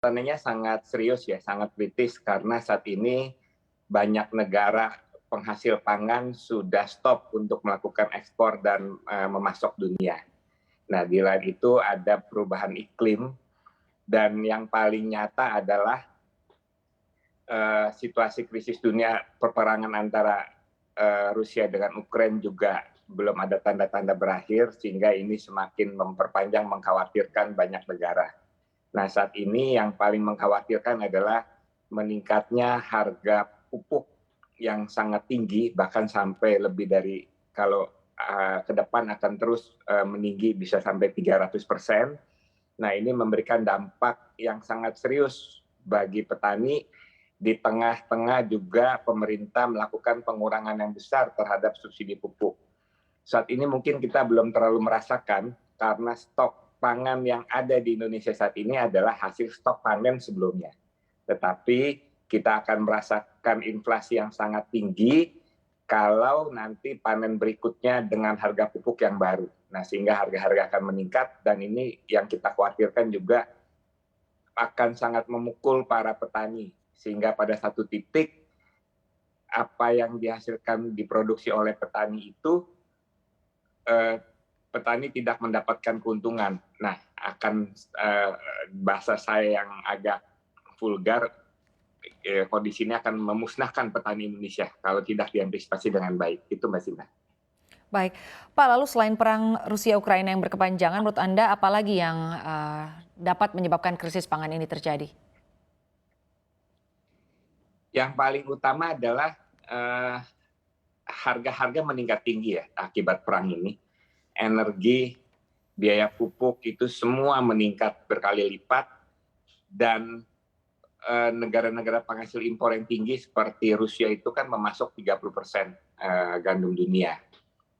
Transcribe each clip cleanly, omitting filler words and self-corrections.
Tanahnya sangat serius ya, sangat kritis karena saat ini banyak negara penghasil pangan sudah stop untuk melakukan ekspor dan memasok dunia. Nah, di lain itu ada perubahan iklim dan yang paling nyata adalah situasi krisis dunia, peperangan antara Rusia dengan Ukraina juga belum ada tanda-tanda berakhir, sehingga ini semakin memperpanjang, mengkhawatirkan banyak negara. Nah, saat ini yang paling mengkhawatirkan adalah meningkatnya harga pupuk yang sangat tinggi, bahkan sampai lebih dari, kalau ke depan akan terus meninggi bisa sampai 300%. Nah, ini memberikan dampak yang sangat serius bagi petani. Di tengah-tengah juga pemerintah melakukan pengurangan yang besar terhadap subsidi pupuk. Saat ini mungkin kita belum terlalu merasakan karena stok pangan yang ada di Indonesia saat ini adalah hasil stok panen sebelumnya. Tetapi kita akan merasakan inflasi yang sangat tinggi kalau nanti panen berikutnya dengan harga pupuk yang baru. Nah, sehingga harga-harga akan meningkat, dan ini yang kita khawatirkan juga akan sangat memukul para petani. Sehingga pada satu titik, apa yang dihasilkan diproduksi oleh petani itu, petani tidak mendapatkan keuntungan. Nah, akan bahasa saya yang agak vulgar, kondisi ini akan memusnahkan petani Indonesia kalau tidak diantisipasi dengan baik. Itu Mbak Sinta. Baik, Pak, lalu selain perang Rusia-Ukraina yang berkepanjangan, menurut Anda apalagi yang dapat menyebabkan krisis pangan ini terjadi? Yang paling utama adalah harga-harga meningkat tinggi ya akibat perang ini. Energi, biaya pupuk itu semua meningkat berkali lipat, dan negara-negara penghasil impor yang tinggi seperti Rusia itu kan memasok 30% gandum dunia.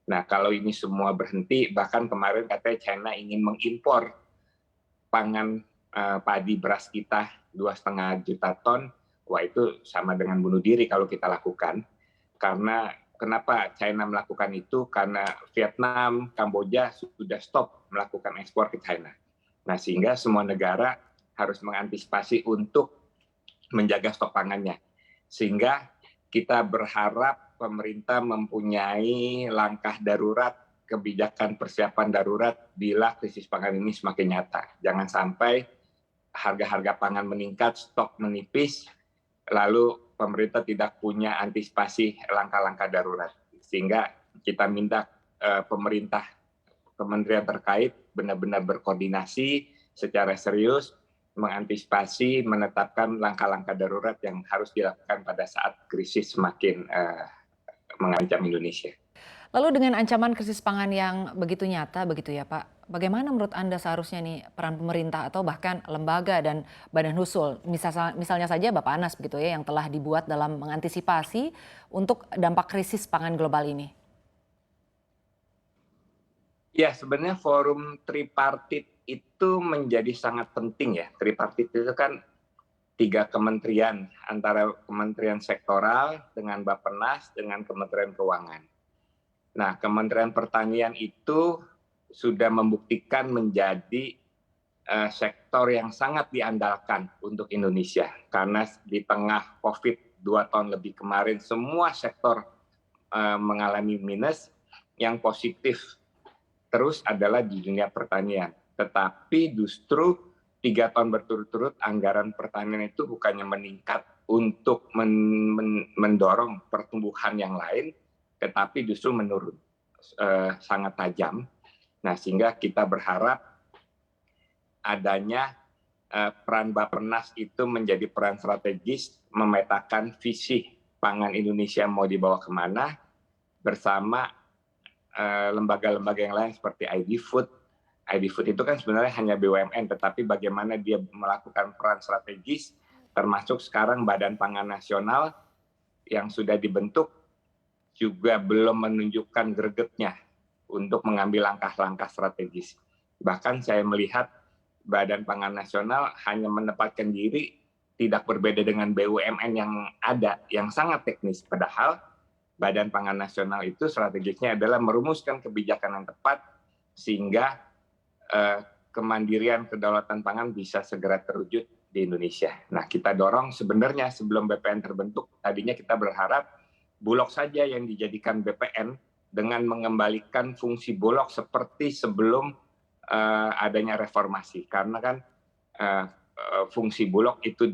Nah, kalau ini semua berhenti, bahkan kemarin katanya China ingin mengimpor pangan padi beras kita 2,5 juta ton. Wah, itu sama dengan bunuh diri kalau kita lakukan. Karena kenapa China melakukan itu? Karena Vietnam, Kamboja sudah stop melakukan ekspor ke China. Nah, sehingga semua negara harus mengantisipasi untuk menjaga stok pangannya. Sehingga kita berharap pemerintah mempunyai langkah darurat, kebijakan persiapan darurat bila krisis pangan ini semakin nyata. Jangan sampai harga-harga pangan meningkat, stok menipis, lalu pemerintah tidak punya antisipasi langkah-langkah darurat. Sehingga kita minta pemerintah, kementerian terkait benar-benar berkoordinasi secara serius, mengantisipasi, menetapkan langkah-langkah darurat yang harus dilakukan pada saat krisis semakin mengancam Indonesia. Lalu dengan ancaman krisis pangan yang begitu nyata begitu ya Pak, bagaimana menurut Anda seharusnya nih peran pemerintah atau bahkan lembaga dan badan husul, misalnya saja Bappenas begitu ya, yang telah dibuat dalam mengantisipasi untuk dampak krisis pangan global ini? Ya, sebenarnya forum tripartit itu menjadi sangat penting ya. Tripartit itu kan 3 kementerian, antara kementerian sektoral dengan Bappenas dengan Kementerian Keuangan. Nah, Kementerian Pertanian itu sudah membuktikan menjadi sektor yang sangat diandalkan untuk Indonesia. Karena di tengah COVID 2 tahun lebih kemarin, semua sektor mengalami minus. Yang positif terus adalah di dunia pertanian. Tetapi justru 3 tahun berturut-turut anggaran pertanian itu bukannya meningkat untuk mendorong pertumbuhan yang lain, tetapi justru menurun sangat tajam. Nah, sehingga kita berharap adanya peran Bappenas itu menjadi peran strategis, memetakan visi pangan Indonesia mau dibawa kemana, bersama lembaga-lembaga yang lain seperti ID Food. ID Food itu kan sebenarnya hanya BUMN, tetapi bagaimana dia melakukan peran strategis, termasuk sekarang Badan Pangan Nasional yang sudah dibentuk juga belum menunjukkan gregetnya untuk mengambil langkah-langkah strategis. Bahkan saya melihat Badan Pangan Nasional hanya menempatkan diri, tidak berbeda dengan BUMN yang ada, yang sangat teknis. Padahal Badan Pangan Nasional itu strategisnya adalah merumuskan kebijakan yang tepat, sehingga kemandirian kedaulatan pangan bisa segera terwujud di Indonesia. Nah, kita dorong sebenarnya sebelum BPN terbentuk, tadinya kita berharap Bulog saja yang dijadikan BPN dengan mengembalikan fungsi Bulog seperti sebelum adanya reformasi. Karena kan fungsi Bulog itu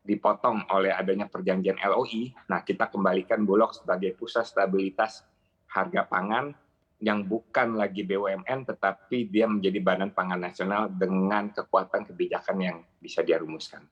dipotong oleh adanya perjanjian LOI. Nah, kita kembalikan Bulog sebagai pusat stabilitas harga pangan yang bukan lagi BUMN, tetapi dia menjadi Badan Pangan Nasional dengan kekuatan kebijakan yang bisa dia rumuskan.